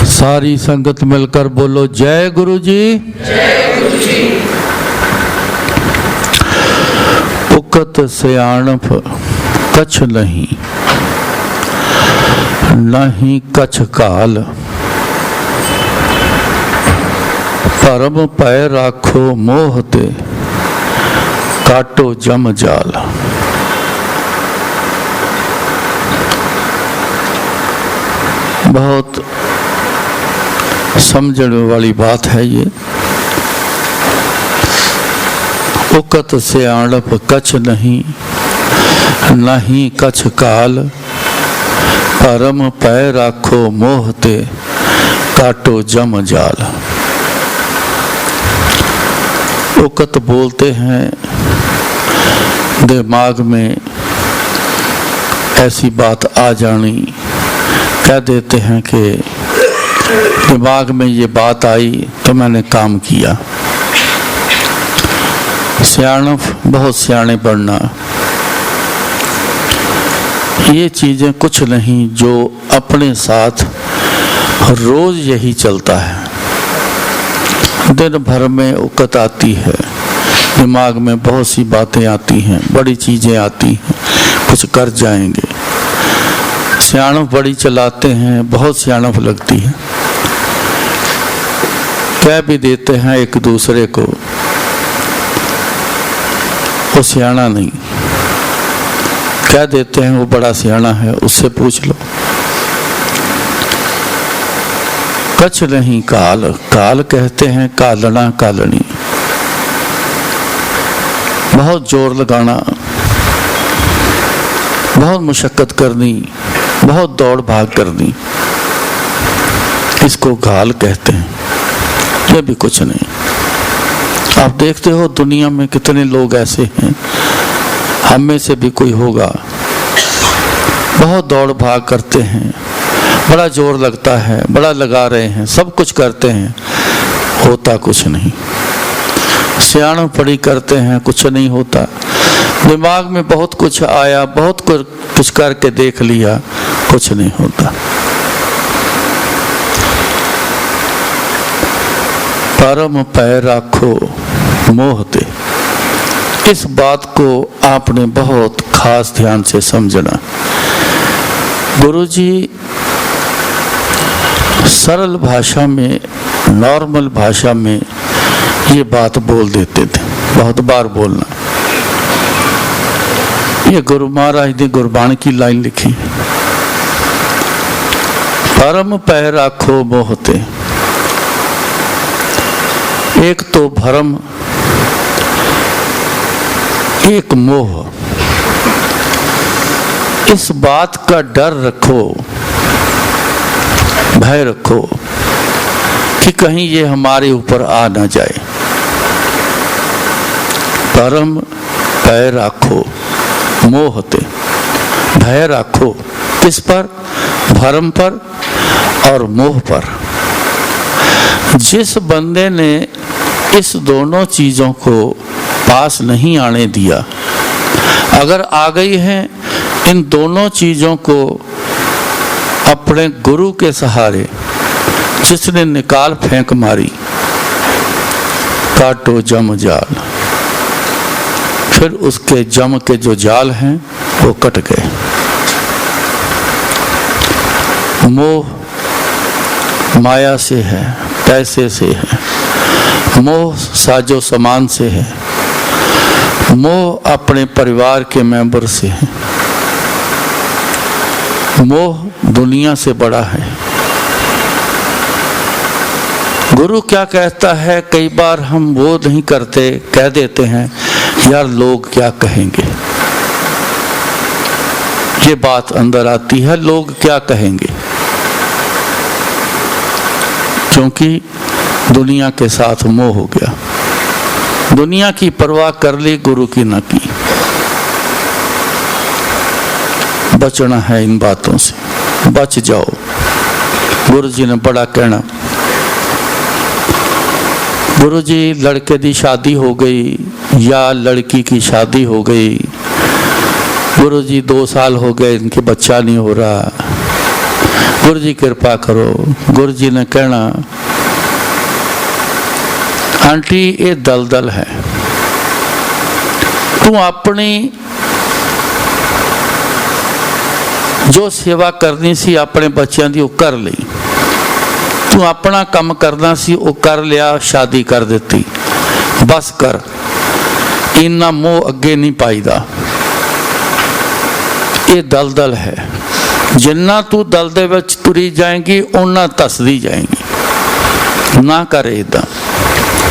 सारी संगत मिलकर बोलो जय गुरु जी। जय गुरु जी। उकत सियाणप कछ नहीं, नहीं कछ काल, परम पै राखो मोह ते, काटो जम जाल। बहुत समझने वाली बात है ये। उकत सियाणप कछ नहीं, नहीं कछ काल, परम पै राखो मोह ते, काटो जम जाल। उकत बोलते हैं दिमाग में ऐसी बात आ जानी, कह देते हैं कि दिमाग में ये बात आई तो मैंने काम किया। सियाणप बहुत सियाणे बनना, ये चीज़ें कुछ नहीं जो अपने साथ रोज यही चलता है। दिन भर में उकत आती है, दिमाग में बहुत सी बातें आती हैं, बड़ी चीज़ें आती हैं, कुछ कर जाएंगे। सियाणप बड़ी चलाते हैं, बहुत सियाणप लगती है। कह भी देते हैं एक दूसरे को, वो सियाणा नहीं। कह देते हैं वो बड़ा सियाणा है, उससे पूछ लो। कछ नहीं काल, काल कहते हैं कालना कालनी। बहुत जोर लगाना, बहुत मुशक्कत करनी, बहुत दौड़ भाग करनी, इसको घाल कहते हैं। ये भी कुछ नहीं। आप देखते हो दुनिया में कितने लोग ऐसे हैं, हम में से भी कोई होगा, बहुत दौड़ भाग करते हैं, बड़ा जोर लगता है, बड़ा लगा रहे हैं, सब कुछ करते हैं, होता कुछ नहीं। सियाणप पड़ी करते हैं, कुछ नहीं होता। दिमाग में बहुत कुछ आया, बहुत कुछ करके देख लिया, कुछ नहीं होता। परम पै राखो मोह ते, इस बात को आपने बहुत खास ध्यान से समझना। गुरुजी सरल भाषा में, नॉर्मल भाषा में ये बात बोल देते थे, बहुत बार बोलना। ये गुरु महाराज ने गुरबाणी की लाइन लिखी, परम पै राखो मोह ते। एक तो भरम, एक मोह। इस बात का डर रखो, भय रखो कि कहीं ये हमारे ऊपर आ ना जाए। परम भय राखो मोह ते, भय राखो किस पर? भरम पर और मोह पर। जिस बंदे ने इस दोनों चीजों को पास नहीं आने दिया, अगर आ गई हैं इन दोनों चीजों को अपने गुरु के सहारे, जिसने निकाल फेंक मारी, काटो जम जाल, फिर उसके जम के जो जाल हैं वो कट गए। मोह माया से है, पैसे से है, मोह साजो सामान से है, मोह अपने परिवार के मेंबर से है, मोह दुनिया से बड़ा है। गुरु क्या कहता है, कई बार हम वो नहीं करते, कह देते हैं यार लोग क्या कहेंगे। ये बात अंदर आती है, लोग क्या कहेंगे, क्योंकि दुनिया के साथ मोह हो गया। दुनिया की परवाह कर ली, गुरु की न की। बचना है इन बातों से, बच जाओ। गुरु जी ने बड़ा कहना। गुरु जी लड़के की शादी हो गई या लड़की की शादी हो गई, गुरु जी 2 साल हो गए इनके बच्चा नहीं हो रहा, गुरु जी कृपा करो। गुरु जी ने कहना, आंटी ये दलदल है, तू अपनी जो सेवा करनी सी अपने बच्चों की वो कर ली, तू अपना काम करना सी वो कर लिया, शादी कर दी, बस कर, इन्ना मोह अगे नहीं पाईदा। ये दलदल है, जिन्ना तू दलदल विच तुरी जाएगी उन्ना धसदी जाएगी। ना कर इदा,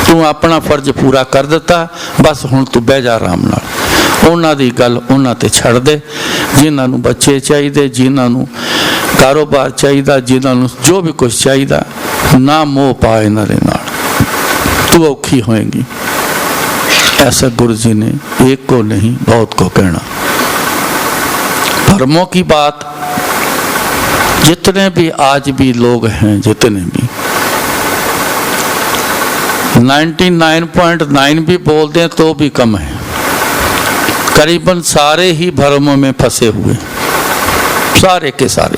तू अपना फर्ज पूरा कर दिता, बस हुण तू बह जा आराम नाल। उन्हां दी गल उन्हां ते छड़ दे, जिन्हां नूं बच्चे चाहिए, जिन्हां नूं कारोबार चाहिए, जिन्हां नूं जो भी कुछ चाहिए, ना मोह पा इन्हां दे नाल, तू औखी होएगी। ऐसा गुरु जी ने एक को नहीं बहुत को कहना। धर्मों की बात जितने भी आज भी लोग हैं, जितने भी 99.9 भी बोलते हैं तो भी कम है, करीबन सारे ही भ्रमों में फंसे हुए, सारे के सारे।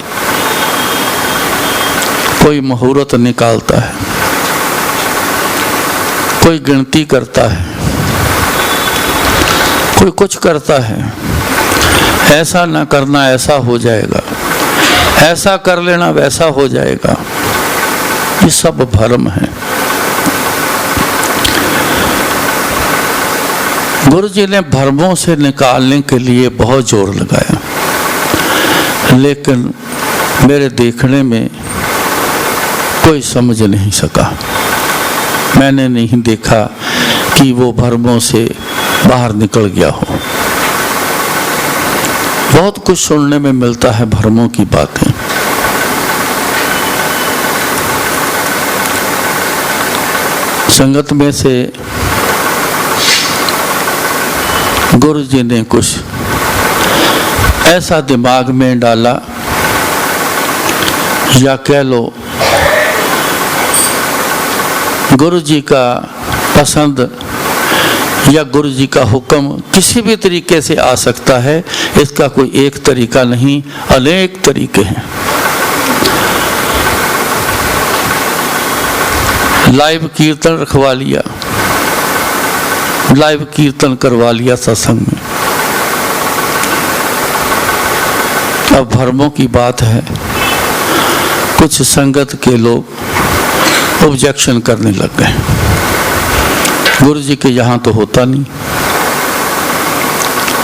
कोई मुहूर्त निकालता है, कोई गिनती करता है, कोई कुछ करता है, ऐसा ना करना ऐसा हो जाएगा, ऐसा कर लेना वैसा हो जाएगा। ये सब भ्रम है। गुरु जी ने भ्रमों से निकालने के लिए बहुत जोर लगाया, लेकिन मेरे देखने में कोई समझ नहीं सका। मैंने नहीं देखा कि वो भ्रमों से बाहर निकल गया हो। बहुत कुछ सुनने में मिलता है भ्रमों की बातें। संगत में से गुरु जी ने कुछ ऐसा दिमाग में डाला, या कह लो गुरु जी का पसंद या गुरु जी का हुक्म किसी भी तरीके से आ सकता है, इसका कोई एक तरीका नहीं, अनेक तरीके हैं। लाइव कीर्तन रखवा लिया, लाइव कीर्तन करवा लिया सत्संग में। अब भ्रमों की बात है, कुछ संगत के लोग ऑब्जेक्शन करने लग गए, गुरु जी के यहाँ तो होता नहीं,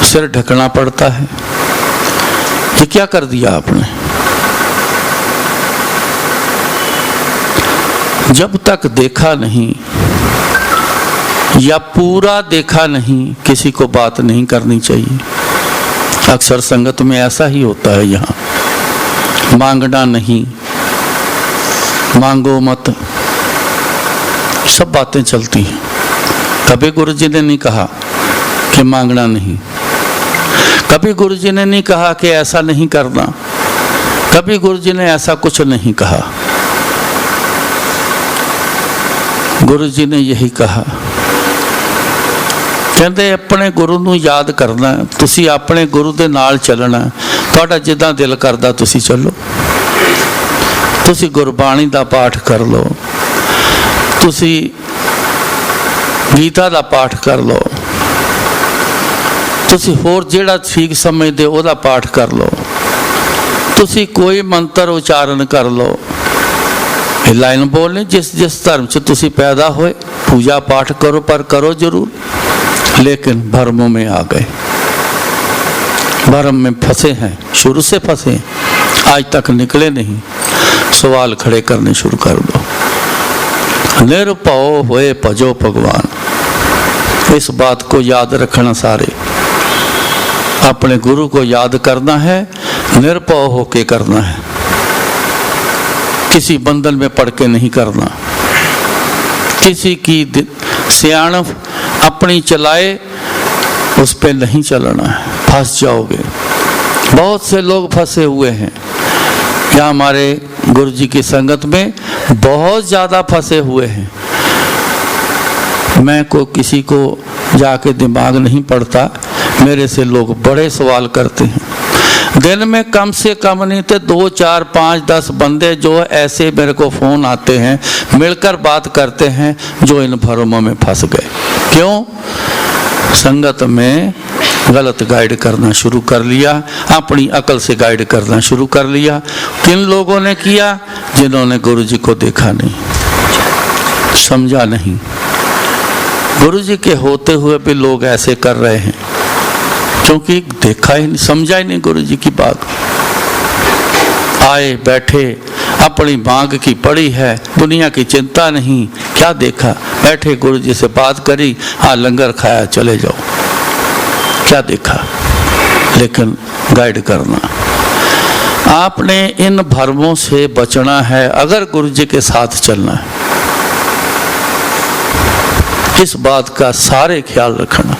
सिर ढकना पड़ता है, ये क्या कर दिया आपने। जब तक देखा नहीं या पूरा देखा नहीं, किसी को बात नहीं करनी चाहिए। अक्सर संगत में ऐसा ही होता है, यहाँ मांगना नहीं, मांगो मत, सब बातें चलती हैं। कभी गुरु जी ने नहीं कहा कि मांगना नहीं, कभी गुरु जी ने नहीं कहा कि ऐसा नहीं करना, कभी गुरु जी ने ऐसा कुछ नहीं कहा। गुरु जी ने यही कहा, कहते अपने गुरु नूं याद करना, तुसी अपने गुरु दे नाल चलना, तुहाडा जिद्दां दिल करदा तुसी चलो, तुसी गुरबाणी दा पाठ कर लो, तुसी गीता दा पाठ कर लो, तुसी होर जिहड़ा ठीक समझदे ओहदा पाठ कर लो, तुसी कोई मंत्र उच्चारण कर लो। ये लाइन बोलनी, जिस जिस धर्म च तुसी पैदा होए पूजा पाठ करो, पर करो जरूर। लेकिन भ्रमों में आ गए, भ्रम में फंसे हैं, शुरू से फंसे, आज तक निकले नहीं। सवाल खड़े करने शुरू कर दो। निरभव होए भजो भगवान, इस बात को याद रखना। सारे अपने गुरु को याद करना है, निरभव होके करना है, किसी बंधन में पड़ के नहीं करना, किसी की सियाणप अपनी चलाए उस पे नहीं चलना है, फंस जाओगे। बहुत से लोग फंसे हुए हैं यहाँ हमारे गुरु जी की संगत में, बहुत ज़्यादा फंसे हुए हैं। मैं को किसी को जाके दिमाग नहीं पड़ता, मेरे से लोग बड़े सवाल करते हैं। दिन में कम से कम नहीं तो 2, 4, 5, 10 बंदे जो ऐसे मेरे को फ़ोन आते हैं, मिलकर बात करते हैं, जो इन भरमों में फंस गए। क्यों? संगत में गलत गाइड करना शुरू कर लिया, अपनी अकल से गाइड करना शुरू कर लिया। किन लोगों ने किया? जिन्होंने गुरु जी को देखा नहीं, समझा नहीं। गुरु जी के होते हुए भी लोग ऐसे कर रहे हैं, क्योंकि देखा ही नहीं, समझा ही नहीं गुरु जी की बात। आए बैठे, अपनी मांग की पड़ी है, दुनिया की चिंता नहीं, क्या देखा? बैठे गुरु जी से बात करी, हाँ लंगर खाया, चले जाओ, क्या देखा? लेकिन गाइड करना, आपने इन भरमों से बचना है अगर गुरु जी के साथ चलना है। इस बात का सारे ख्याल रखना।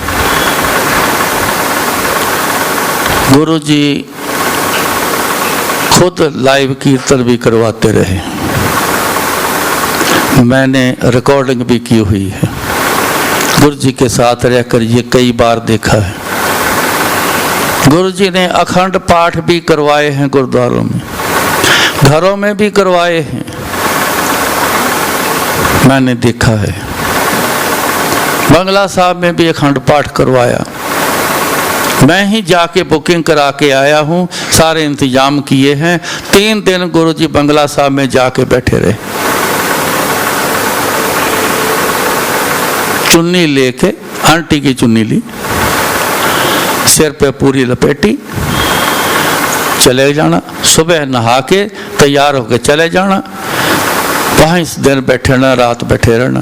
गुरु जी खुद लाइव कीर्तन भी करवाते रहे, मैंने रिकॉर्डिंग भी की हुई है। गुरु जी के साथ रहकर ये कई बार देखा है। गुरु जी ने अखंड पाठ भी करवाए हैं गुरुद्वारों में, घरों में भी करवाए हैं, मैंने देखा है। बंगला साहब में भी अखंड पाठ करवाया, मैं ही जाके बुकिंग करा के आया हूँ, सारे इंतजाम किए हैं। 3 दिन गुरु जी बंगला साहब में जाके बैठे रहे, चुन्नी लेके, आंटी की चुन्नी ली, सिर पे पूरी लपेटी, चले जाना। सुबह नहा के तैयार होके चले जाना, वहाँ इस दिन बैठे रहना, रात बैठे रहना,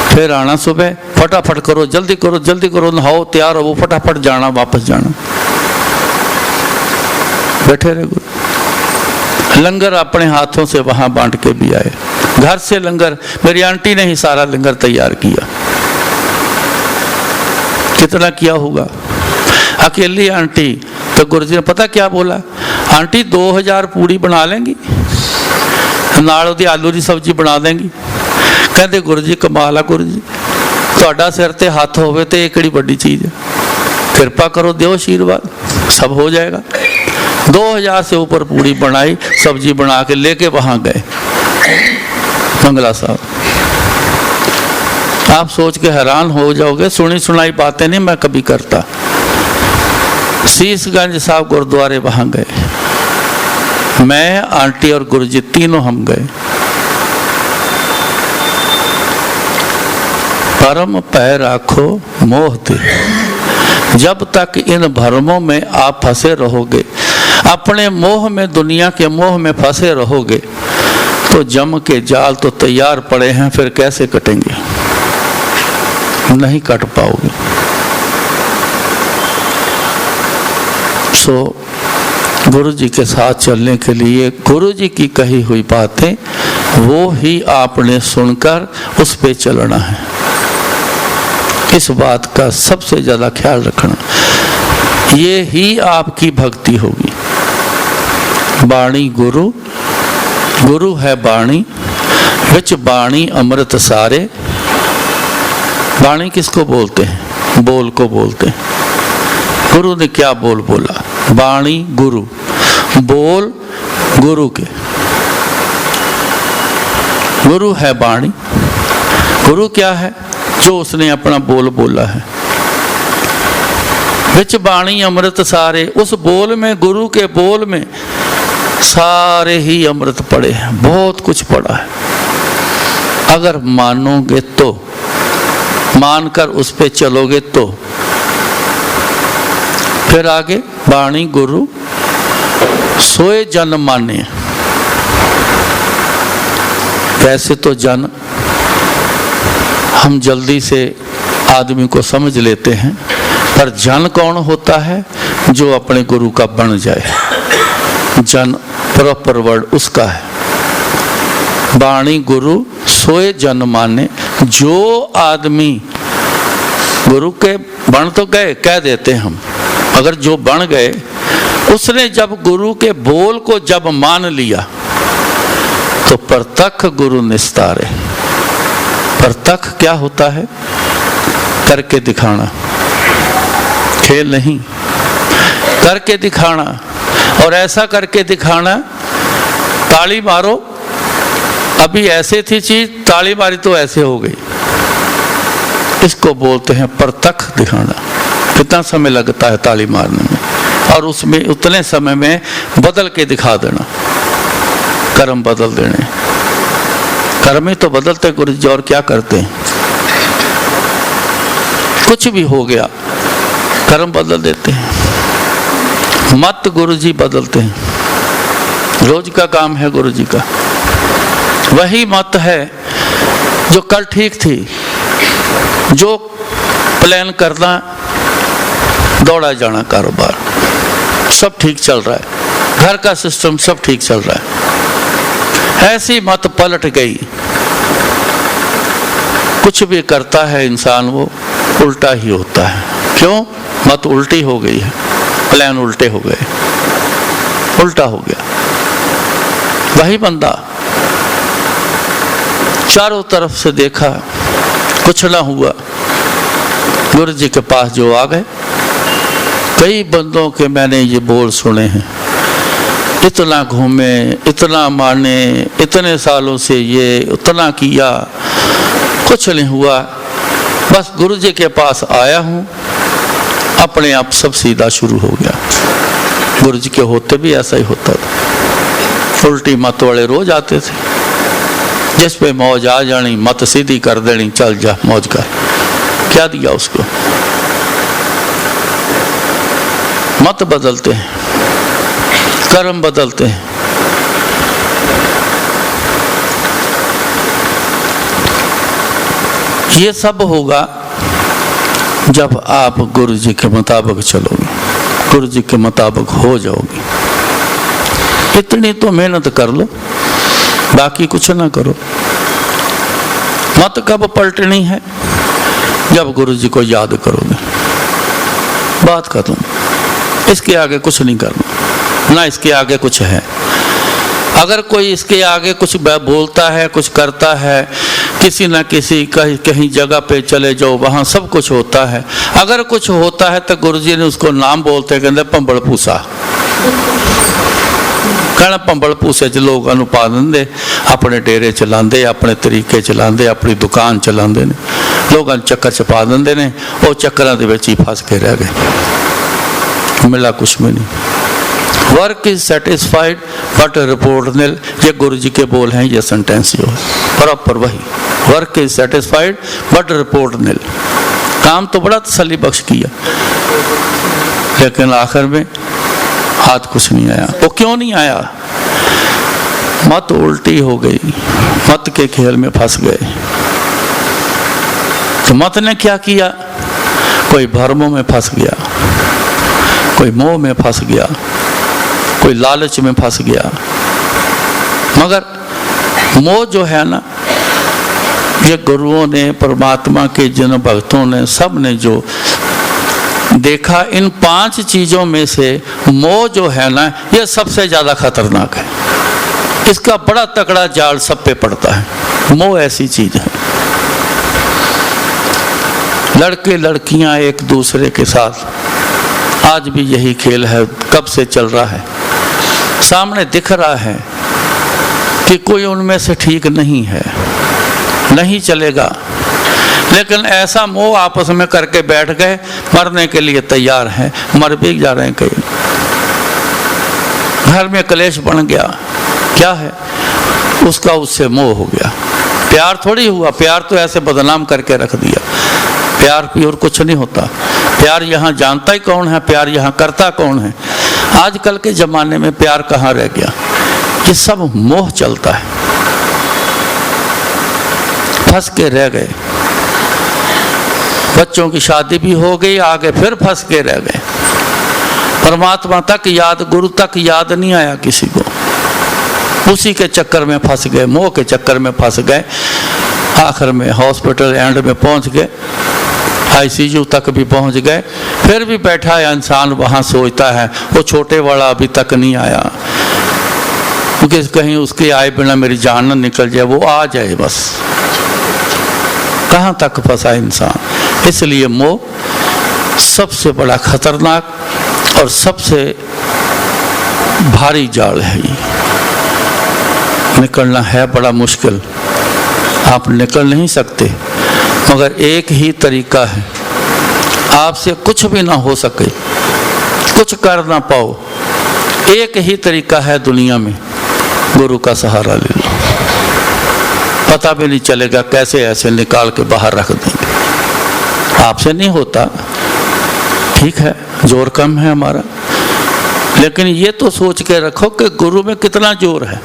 फिर आना सुबह, फटाफट करो, जल्दी करो, नहाओ, तैयार हो, फटाफट जाना, वापस जाना, बैठे रहे गुरु। लंगर अपने हाथों से वहाँ बांट के भी आए, घर से लंगर मेरी आंटी ने ही सारा लंगर तैयार किया। कितना किया होगा? अकेली आंटी। तो गुरु जी ने पता क्या बोला? आंटी 2000 पूड़ी बना लेंगी, नाल ਉਹਦੀ आलू की सब्जी बना देंगी। कहते गुरु जी कमाल है, गुरु जी ਤੁਹਾਡਾ सिर ते हथ होवे तो एक बड़ी चीज़ है, कृपा करो, दो आशीर्वाद, सब हो जाएगा। 2000 से ऊपर पूड़ी बनाई, सब्जी बना के लेके वहाँ गए बंगला साहब। आप सोच के हैरान हो जाओगे, सुनी सुनाई बातें नहीं मैं कभी करता। शीशगंज साहब गुरुद्वारे वहाँ गए, मैं, आंटी और गुरु जी तीनों हम गए। परम पै राखो मोह ते, जब तक इन भरमों में आप फंसे रहोगे, अपने मोह में, दुनिया के मोह में फंसे रहोगे, तो जम के जाल तो तैयार पड़े हैं, फिर कैसे कटेंगे? नहीं कट पाओगे। सो गुरु जी के साथ चलने के लिए गुरु जी की कही हुई बातें वो ही आपने सुनकर उस पे चलना है। इस बात का सबसे ज़्यादा ख्याल रखना, ये ही आपकी भक्ति होगी। बाणी गुरु, गुरु है बाणी, विच बाणी अमृत सारे। बाणी किसको बोलते हैं? बोल को बोलते हैं। गुरु ने क्या बोल बोला? बाणी गुरु, बोल गुरु के। गुरु है बाणी, गुरु क्या है? जो उसने अपना बोल बोला है। विच बाणी अमृत सारे, उस बोल में, गुरु के बोल में सारे ही अमृत पड़े हैं, बहुत कुछ पड़ा है। अगर मानोगे तो, मानकर उस पे चलोगे तो। फिर आगे बाणी गुरु सोए जन माने। वैसे तो जन हम जल्दी से आदमी को समझ लेते हैं, पर जन कौन होता है? जो अपने गुरु का बन जाए, जन प्रॉपर वर्ड उसका है। बाणी गुरु सोए जन माने, जो आदमी गुरु के बन तो गए, कह देते हम, अगर जो बन गए, उसने जब गुरु के बोल को जब मान लिया तो प्रत्यक्ष गुरु निस्तारे। प्रत्यक्ष क्या होता है? करके दिखाना, खेल नहीं, करके दिखाना। और ऐसा करके दिखाना, ताली मारो, अभी ऐसे थी चीज, ताली मारी तो ऐसे हो गई। इसको बोलते हैं प्रत्यक्ष दिखाना। कितना समय लगता है ताली मारने में, और उसमें उतने समय में बदल के दिखा देना, कर्म बदल देने। कर्म ही तो बदलते गुरु जी, और क्या करते हैं? कुछ भी हो गया कर्म बदल देते हैं, मत गुरु जी बदलते हैं। रोज का काम है गुरु जी का। वही मत है जो कल ठीक थी, जो प्लान करना, दौड़ा जाना कारोबार, सब ठीक चल रहा है, घर का सिस्टम सब ठीक चल रहा है, ऐसी मत पलट गई। कुछ भी करता है इंसान वो उल्टा ही होता है। क्यों? मत उल्टी हो गई है, प्लान उल्टे हो गए, उल्टा हो गया। वही बंदा चारों तरफ से देखा, कुछ ना हुआ, गुरु जी के पास जो आ गए। कई बंदों के मैंने ये बोल सुने हैं, इतना घूमे, इतना माने, इतने सालों से ये उतना किया, कुछ नहीं हुआ, बस गुरु जी के पास आया हूँ, अपने आप सब सीधा शुरू हो गया। गुरु जी के होते भी ऐसा ही होता था। उल्टी मत वाले रोज आते थे, जिस पे मौज आ जानी मत सीधी कर देनी, चल जा मौज कर। क्या दिया उसको? मत बदलते हैं, कर्म बदलते हैं। ये सब होगा जब आप गुरु जी के मुताबिक चलोगे, गुरु जी के मुताबिक हो जाओगे। इतनी तो मेहनत कर लो, बाकी कुछ ना करो। मत कब पलटनी है? जब गुरु जी को याद करोगे। बात खत्म। इसके आगे कुछ नहीं करना, ना इसके आगे कुछ है। अगर कोई इसके आगे कुछ बोलता है, कुछ करता है, किसी न किसी कहीं जगह पे चले जाओ, वहाँ सब कुछ होता है। अगर कुछ होता है तो गुरु जी ने उसको नाम बोलते कहते पंबड़ पूसा। कहना पंबड़ पूसे च लोग अनुपा देंगे, अपने डेरे चलाते, अपने तरीके चलाते, अपनी दुकान चलाते ने, लोगों चक्कर छपा देंगे ने, वो चक्करों के विच ही फस के रह गए, मिला कुछ भी नहीं। Work is satisfied but report nil, ये गुरु जी के बोल हैं, ये सेंटेंस जो है प्रॉपर वही। Work is satisfied but report nil. काम तो बड़ा तसल्ली बख्श किया, लेकिन आखिर में हाथ कुछ नहीं आया। वो क्यों नहीं आया? मत उल्टी हो गई, मत के खेल में फंस गए। तो मत ने क्या किया? कोई भरमों में फंस गया, कोई मोह में फंस गया, कोई लालच में फंस गया। मगर मोह जो है ना, ये गुरुओं ने, परमात्मा के जिन भक्तों ने, सब ने जो देखा, इन 5 चीजों में से मोह जो है ना, ये सबसे ज्यादा खतरनाक है। इसका बड़ा तगड़ा जाल सब पे पड़ता है। मोह ऐसी चीज है। लड़के लड़कियां एक दूसरे के साथ, आज भी यही खेल है, कब से चल रहा है। सामने दिख रहा है कि कोई उनमें से ठीक नहीं है, नहीं चलेगा, लेकिन ऐसा मोह आपस में करके बैठ गए, मरने के लिए तैयार हैं, मर भी जा रहे हैं कई। घर में क्लेश बन गया, क्या है? उसका उससे मोह हो गया। प्यार थोड़ी हुआ, प्यार तो ऐसे बदनाम करके रख दिया। प्यार भी और कुछ नहीं होता। प्यार यहाँ जानता ही कौन है, प्यार यहाँ करता कौन है? आजकल के जमाने में प्यार कहाँ रह गया? ये सब मोह चलता है। फंस के रह गए। बच्चों की शादी भी हो गई, आगे फिर फंस के रह गए। परमात्मा तक याद, गुरु तक याद नहीं आया किसी को। उसी के चक्कर में फंस गए, मोह के चक्कर में फंस गए। आखिर में हॉस्पिटल एंड में पहुंच गए, ICU तक भी पहुंच गए। फिर भी बैठा है इंसान वहां, सोचता है वो छोटे वाला अभी तक नहीं आया, क्योंकि कहीं उसके आए बिना मेरी जान न निकल जाए, वो आ जाए बस। कहाँ तक फंसा इंसान। इसलिए मोह सबसे बड़ा खतरनाक और सबसे भारी जाल है ये, निकलना है बड़ा मुश्किल। आप निकल नहीं सकते, मगर एक ही तरीका है, आपसे कुछ भी ना हो सके, कुछ कर ना पाओ, एक ही तरीका है दुनिया में, गुरु का सहारा ले लो। पता भी नहीं चलेगा कैसे ऐसे निकाल के बाहर रख देंगे। आपसे नहीं होता, ठीक है, जोर कम है हमारा, लेकिन ये तो सोच के रखो कि गुरु में कितना जोर है।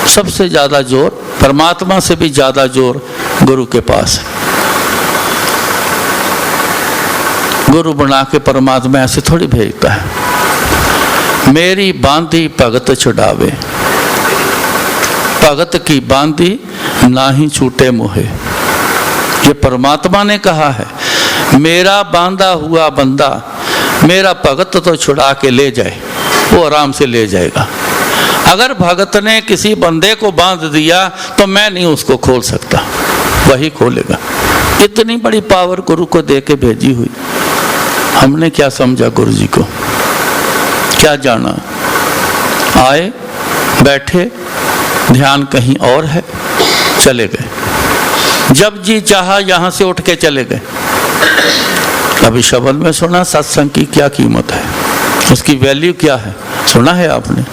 सबसे ज्यादा जोर, परमात्मा से भी ज्यादा जोर गुरु के पास है। गुरु बना के परमात्मा ऐसे थोड़ी भेजता है। मेरी बांधी भगत छुड़ावे, भगत की बांधी ना ही छूटे मोहे, ये परमात्मा ने कहा है। मेरा बांधा हुआ बंदा मेरा भगत तो छुड़ा के ले जाए, वो आराम से ले जाएगा। अगर भगत ने किसी बंदे को बांध दिया तो मैं नहीं उसको खोल सकता, वही खोलेगा। इतनी बड़ी पावर गुरु को दे के भेजी हुई। हमने क्या समझा गुरु जी को, क्या जाना? आए, बैठे, ध्यान कहीं और है, चले गए। जब जी चाहा यहां से उठ के चले गए। अभी शब्द में सुना सत्संग की क्या कीमत है, उसकी वैल्यू क्या है, सुना है आपने?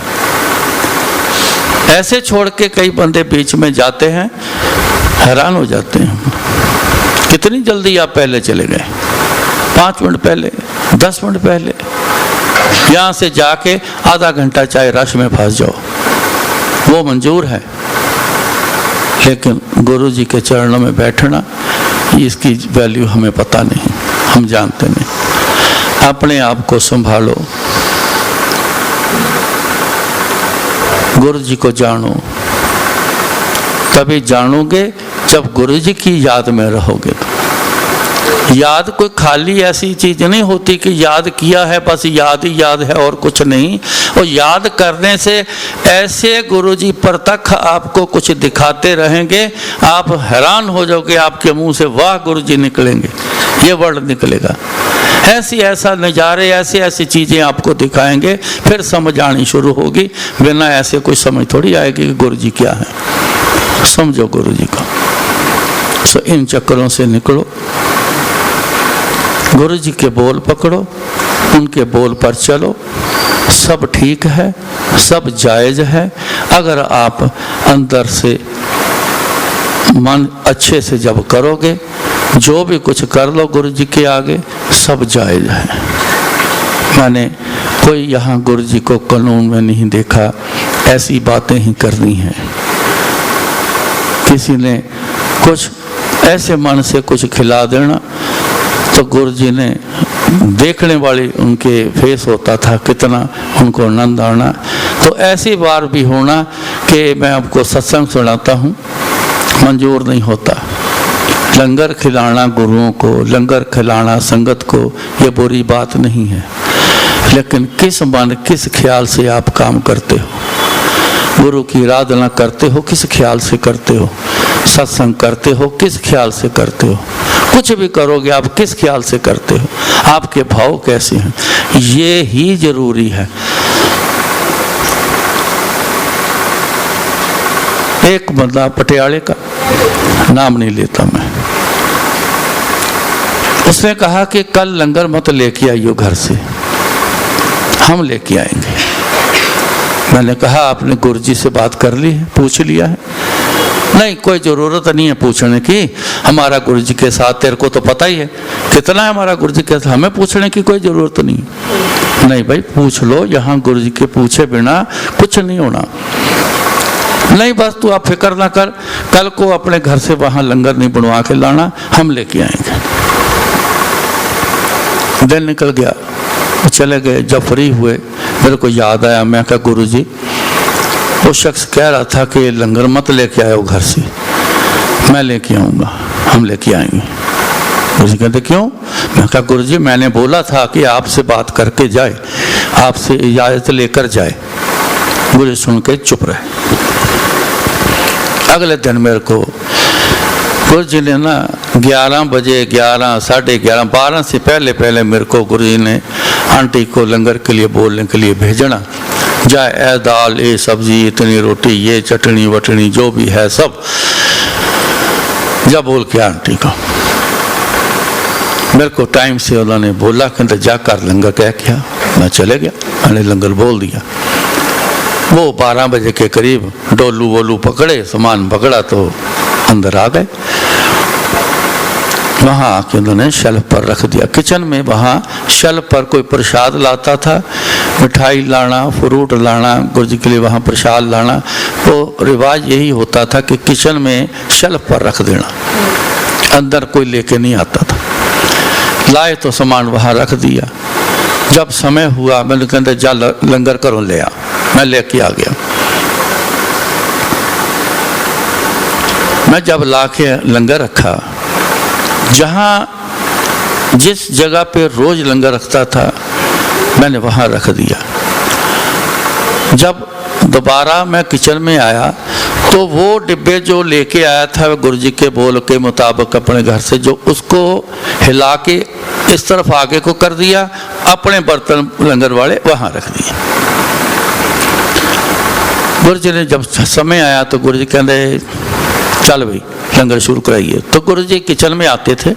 ऐसे छोड़ के कई बंदे बीच में जाते हैं, हैरान हो जाते हैं। कितनी जल्दी आप पहले चले गए, 5 मिनट पहले, 10 मिनट पहले। यहाँ से जाके आधा घंटा चाहे रश में फंस जाओ, वो मंजूर है, लेकिन गुरु जी के चरणों में बैठना, इसकी वैल्यू हमें पता नहीं, हम जानते नहीं। अपने आप को संभालो, गुरु जी को जानो। तभी जानोगे जब गुरु जी की याद में रहोगे। तो याद कोई खाली ऐसी चीज नहीं होती कि याद किया है बस याद ही याद है और कुछ नहीं। और याद करने से ऐसे गुरु जी प्रत्यक्ष आपको कुछ दिखाते रहेंगे, आप हैरान हो जाओगे, आपके मुंह से वाह गुरु जी निकलेंगे, ये वर्ड निकलेगा। ऐसा नज़ारे, ऐसी चीज़ें आपको दिखाएंगे, फिर समझ आनी शुरू होगी। बिना ऐसे कोई समझ थोड़ी आएगी कि गुरु जी क्या है। समझो गुरु जी को। सो इन चक्करों से निकलो, गुरु जी के बोल पकड़ो, उनके बोल पर चलो। सब ठीक है, सब जायज़ है। अगर आप अंदर से मन अच्छे से जब करोगे, जो भी कुछ कर लो गुरु जी के आगे, सब जायज़ है। मैंने कोई यहाँ गुरु जी को कानून में नहीं देखा, ऐसी बातें ही करनी है। किसी ने कुछ ऐसे मन से कुछ खिला देना तो गुरु जी ने देखने वाली उनके फेस होता था, कितना उनको आनंद आना। तो ऐसी बार भी होना कि मैं आपको सत्संग सुनाता हूँ, मंजूर नहीं होता। लंगर खिलाना गुरुओं को, लंगर खिलाना संगत को, ये बुरी बात नहीं है, लेकिन किस मन किस ख्याल से आप काम करते हो। गुरु की आराधना करते हो किस ख्याल से करते हो, सत्संग करते हो किस ख्याल से करते हो, कुछ भी करोगे आप किस ख्याल से करते हो, आपके भाव कैसे हैं, ये ही जरूरी है। एक बंदा पटियाले का, नाम नहीं लेता मैं, उसने कहा कि कल लंगर मत लेके आइयो घर से, हम लेके आएंगे। मैंने कहा आपने गुरुजी से बात कर ली है, पूछ लिया है? नहीं, कोई ज़रूरत नहीं है पूछने की, हमारा गुरुजी के साथ, तेरे को तो पता ही है कितना है हमारा गुरुजी के साथ, हमें पूछने की कोई ज़रूरत नहीं। नहीं भाई पूछ लो, यहाँ गुरुजी के पूछे बिना कुछ नहीं होना। नहीं बस तू आप फिक्र ना कर, कल को अपने घर से वहाँ लंगर नहीं बनवा के लाना, हम लेके आएंगे। दिन निकल गया, चले गए। जब फ्री हुए मेरे को याद आया, मैं कहा गुरुजी वो शख्स कह रहा था कि लंगर मत लेके आए घर से, मैं लेके आऊँगा, हम लेके आएंगे। गुरुजी कहते क्यों? मैं कहा गुरुजी मैंने बोला था कि आपसे बात करके जाए, आपसे इजाज़त लेकर जाए। गुरुजी सुन के चुप रहे। अगले दिन मेरे को गुरुजी ने ना 11 बजे, 11, साढ़े 11, 12 से पहले मेरे को गुरुजी ने आंटी को लंगर के लिए बोलने के लिए भेजना, जाए ए दाल, ये सब्जी, इतनी रोटी, ये चटनी वटनी जो भी है सब जा बोल के आंटी को। मेरे को टाइम से उन्होंने बोला कहते जाकर लंगर कह क्या, मैं चले गया, मैंने लंगर बोल दिया। वो 12 बजे के करीब डोलू वोलू पकड़े, सामान पकड़ा तो अंदर आ गए। वहाँ आके उन्होंने शेल्फ पर रख दिया किचन में। वहाँ शेल्फ पर कोई प्रसाद लाता था, मिठाई लाना, फ्रूट लाना, गुरु जी के लिए वहाँ प्रसाद लाना, तो रिवाज यही होता था कि किचन में शेल्फ पर रख देना, अंदर कोई लेके नहीं आता था। लाए तो सामान वहाँ रख दिया। जब समय हुआ मैंने कहते जा लंगर करो ले आ, मैं लेके आ गया। मैं जब ला के लंगर रखा, जहाँ जिस जगह पे रोज लंगर रखता था मैंने वहाँ रख दिया। जब दोबारा मैं किचन में आया तो वो डिब्बे जो लेके आया था गुरु जी के बोल के मुताबिक अपने घर से, जो उसको हिला के इस तरफ आगे को कर दिया, अपने बर्तन लंगर वाले वहाँ रख दिए। गुरु जी ने जब समय आया तो गुरु जी कहते चल भाई लंगर शुरू कराइए। तो गुरु जी किचन में आते थे,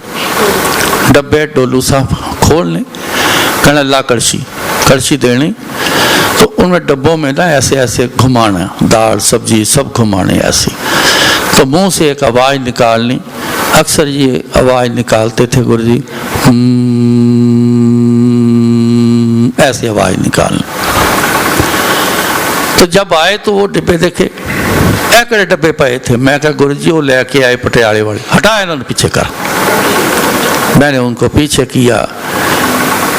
डब्बे डोलू साहब खोलने, कहना ला कड़छी देनी, तो उनमें डब्बों में ना ऐसे ऐसे घुमाना, दाल सब्जी सब घुमाने ऐसे, तो मुंह से एक आवाज़ निकालनी। अक्सर ये आवाज़ निकालते थे गुरु जी, ऐसी आवाज़ निकालनी। तो जब आए तो वो डिब्बे देखे, एकड़े डब्बे पाए थे। मैं कहा गुरु जी वो लेके आए पटियाले वाले, हटा इन्होंने पीछे कर। मैंने उनको पीछे किया,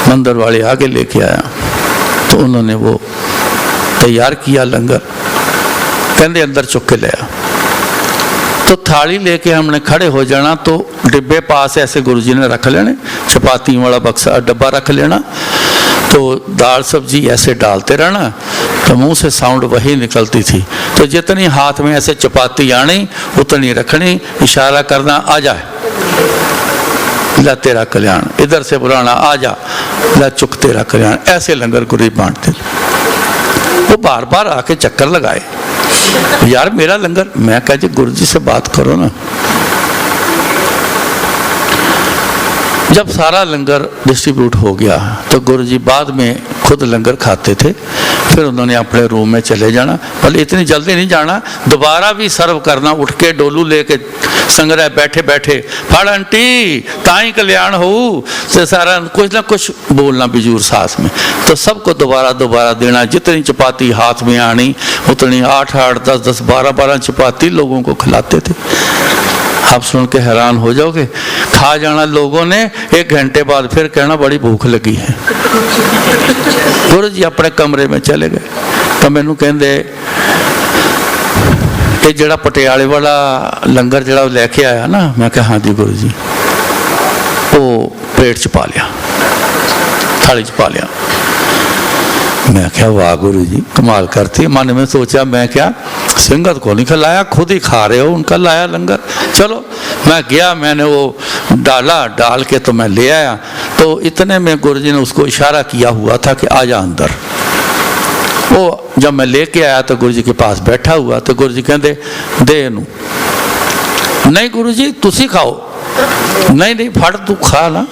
मंदिर वाले आगे लेके आया, तो उन्होंने वो तैयार किया लंगर, कहते अंदर चुक के लिया। तो थाली लेके हमने खड़े हो जाना, तो डिब्बे पास ऐसे गुरुजी ने रख लेने, चपाती वाला बक्सा डब्बा रख लेना, तो दाल सब्जी ऐसे डालते रहना, तो मुंह से साउंड वही निकलती थी। तो जितनी हाथ में ऐसे चपाती आनी उतनी रखनी, इशारा करना आ जा, ला तेरा कल्याण, इधर से बुलाना आ जा, ला चुक तेरा कल्याण, ऐसे लंगर गुरु बांटते। वो बार बार आके चक्कर लगाए, यार मेरा लंगर। मैं कहा जी गुरु जी से बात करो ना। जब सारा लंगर डिस्ट्रीब्यूट हो गया तो गुरु जी बाद में खुद लंगर खाते थे, फिर उन्होंने अपने रूम में चले जाना। बोले इतनी जल्दी नहीं जाना, दोबारा भी सर्व करना। उठ के डोलू लेके संग्रह बैठे बैठे फड़ आंटी ताई कल्याण हो, तो सारा कुछ ना कुछ बोलना बिजूर सास में, तो सबको दोबारा दोबारा देना। जितनी चपाती हाथ में आनी उतनी 8-8, 10-10, 12-12 चपाती लोगों को खिलाते थे। आप सुन के हैरान हो जाओगे। खा जाना लोगों ने, 1 घंटे बाद फिर कहना बड़ी भूख लगी है। गुरु जी अपने कमरे में चले गए। तो मैनू कहते कि जड़ा पटियाले वाला लंगर जड़ा लेके आया ना, मैं कहा हाँ जी गुरु जी, वो प्लेट च पा लिया, थाली च पा लिया। मैं क्या वाह गुरु जी कमाल करती। मन में सोचा मैं क्या संगत को नहीं खिलाया, खुद ही खा रहे हो, उनका लाया लंगर। चलो मैं गया, मैंने वो डाल के तो मैं ले आया। तो इतने में गुरु जी ने उसको इशारा किया हुआ था कि आ जा अंदर। वो जब मैं लेके आया तो गुरु जी के पास बैठा हुआ, तो गुरु जी कहते दे इनू। नहीं गुरु जी तुसी खाओ। नहीं फट तू खा ना।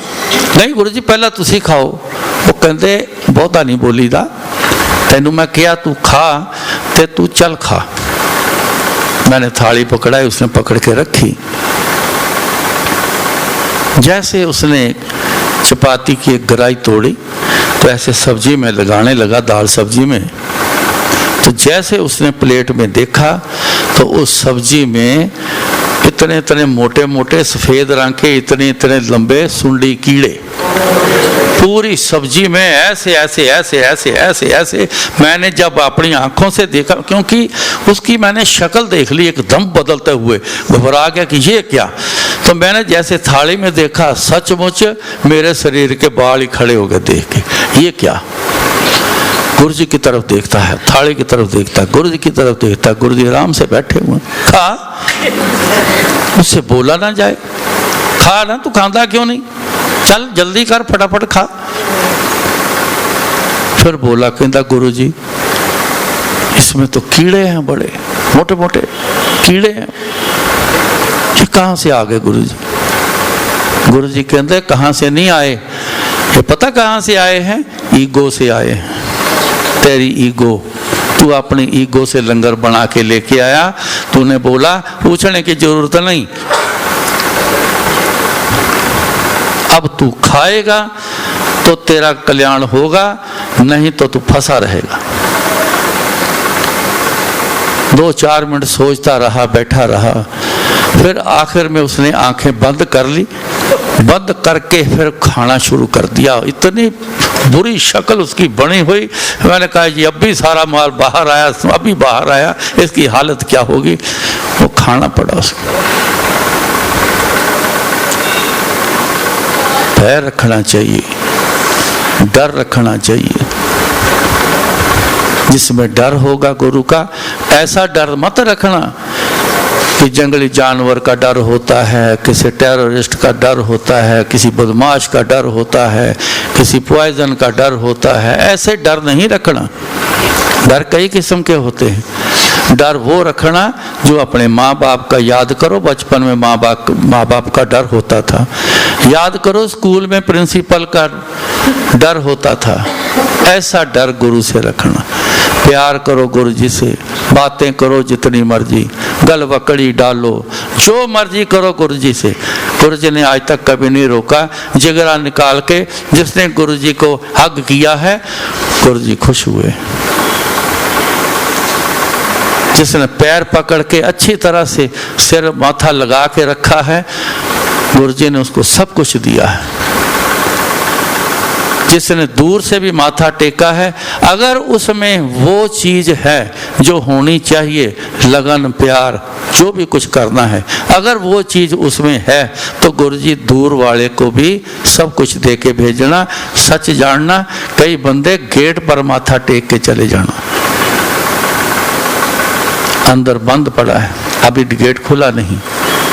नहीं गुरु जी पहला तुसी खाओ। वो कहते बहुता नहीं बोली दा, तेनू मैं किया तू खा ते तू चल खा। मैंने थाली पकड़ाई, उसने पकड़ के रखी। जैसे उसने चपाती की एक गराई तोड़ी तो ऐसे सब्जी में लगाने लगा, दाल सब्जी में। तो जैसे उसने प्लेट में देखा तो उस सब्जी में इतने इतने मोटे मोटे सफ़ेद रंग के इतने इतने लंबे सुंडी कीड़े पूरी सब्जी में ऐसे ऐसे ऐसे ऐसे ऐसे ऐसे। मैंने जब अपनी आंखों से देखा, क्योंकि उसकी मैंने शक्ल देख ली एकदम बदलते हुए, घबरा गया कि ये क्या। तो मैंने जैसे थाली में देखा, सचमुच मेरे शरीर के बाल ही खड़े हो गए देख के। ये क्या। गुरु जी की तरफ देखता है, थाली की तरफ देखता है, गुरु जी की तरफ देखता है। गुरु जी आराम से बैठे हुए। खा, उससे बोला ना जाए। खा ना, तू खांदा क्यों नहीं, चल जल्दी कर फटाफट खा। फिर बोला, कहता गुरु जी इसमें तो कीड़े हैं, बड़े मोटे मोटे कीड़े हैं, ये कहाँ से आ गए गुरु जी? गुरु जी कहते कहाँ से नहीं आए, ये पता कहाँ से आए हैं? ईगो से आए हैं। तेरी ईगो, तू अपनी ईगो से लंगर बना के लेके आया। तूने बोला पूछने की जरूरत नहीं, अब तू खाएगा तो तेरा कल्याण होगा, नहीं तो तू फंसा रहेगा। 2-4 मिनट सोचता रहा, बैठा रहा, फिर आखिर में उसने आंखें बंद कर ली, बंद करके फिर खाना शुरू कर दिया। इतनी बुरी शक्ल उसकी बनी हुई, मैंने कहा जी अब भी सारा माल बाहर आया, अभी बाहर आया, इसकी हालत क्या होगी? वो खाना पड़ा उसको। पैर रखना चाहिए, डर रखना चाहिए। जिसमें डर होगा गुरु का, ऐसा डर मत रखना कि जंगली जानवर का डर होता है, किसी टेररिस्ट का डर होता है, किसी बदमाश का डर होता है, किसी पॉइजन का डर होता है। ऐसे डर नहीं रखना। डर कई किस्म के होते हैं। डर वो रखना जो अपने माँ बाप का याद करो। बचपन में माँ बाप का डर होता था। याद करो स्कूल में प्रिंसिपल का डर होता था। ऐसा डर गुरु से रखना। प्यार करो गुरु जी से, बातें करो जितनी मर्जी, गलवकड़ी डालो, जो मर्जी करो गुरु जी से। गुरु जी ने आज तक कभी नहीं रोका। जिगरा निकाल के जिसने गुरु जी को हग किया है, गुरु जी खुश हुए। जिसने पैर पकड़ के अच्छी तरह से सिर माथा लगा के रखा है, गुरु जी ने उसको सब कुछ दिया है। जिसने दूर से भी माथा टेका है, अगर उसमें वो चीज है जो होनी चाहिए, लगन प्यार जो भी कुछ करना है, अगर वो चीज उसमें है तो गुरु जी दूर वाले को भी सब कुछ दे के भेजना। सच जानना, कई बंदे गेट पर माथा टेक के चले जाना, अंदर बंद पड़ा है, अभी गेट खुला नहीं,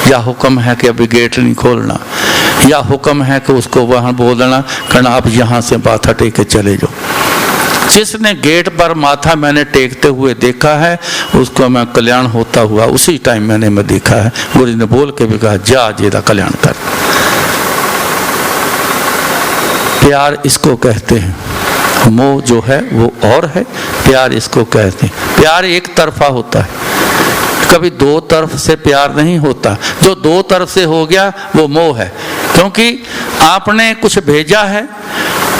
या हुक्म है कि अभी गेट नहीं खोलना, या हुक्म है कि उसको वहां बोलना कहना आप यहां से माथा टेक के चले जाओ। जिसने गेट पर माथा मैंने टेकते हुए देखा है, उसको मैं कल्याण होता हुआ उसी टाइम मैंने देखा है। गुरु ने बोल के भी कहा जा जेदा कल्याण कर। प्यार इसको कहते हैं, मोह जो है वो और है, प्यार इसको कहते हैं। प्यार एक तरफा होता है, कभी दो तरफ से प्यार नहीं होता। जो दो तरफ से हो गया वो मोह है, क्योंकि आपने कुछ भेजा है,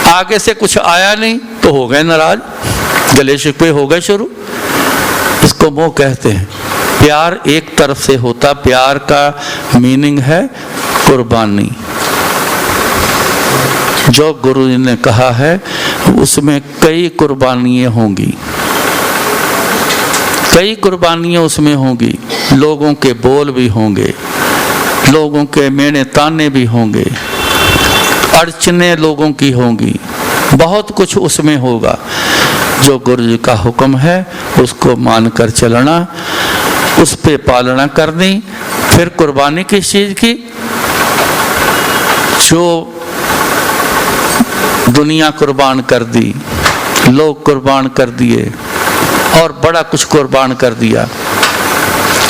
आगे से कुछ आया नहीं तो हो गए नाराज, गले शिकवे हो गए शुरू। इसको मोह कहते हैं। प्यार एक तरफ से होता। प्यार का मीनिंग है कुर्बानी। जो गुरु जी ने कहा है उसमें कई कुर्बानियां होंगी, कई कुर्बानियां उसमें होंगी। लोगों के बोल भी होंगे, लोगों के मेने ताने भी होंगे, अड़चने लोगों की होंगी, बहुत कुछ उसमें होगा। जो गुरु जी का हुक्म है उसको मानकर चलना, उस पे पालना करनी। फिर कुर्बानी किस चीज की? जो दुनिया कुर्बान कर दी, लोग कुर्बान कर दिए और बड़ा कुछ कुर्बान कर दिया।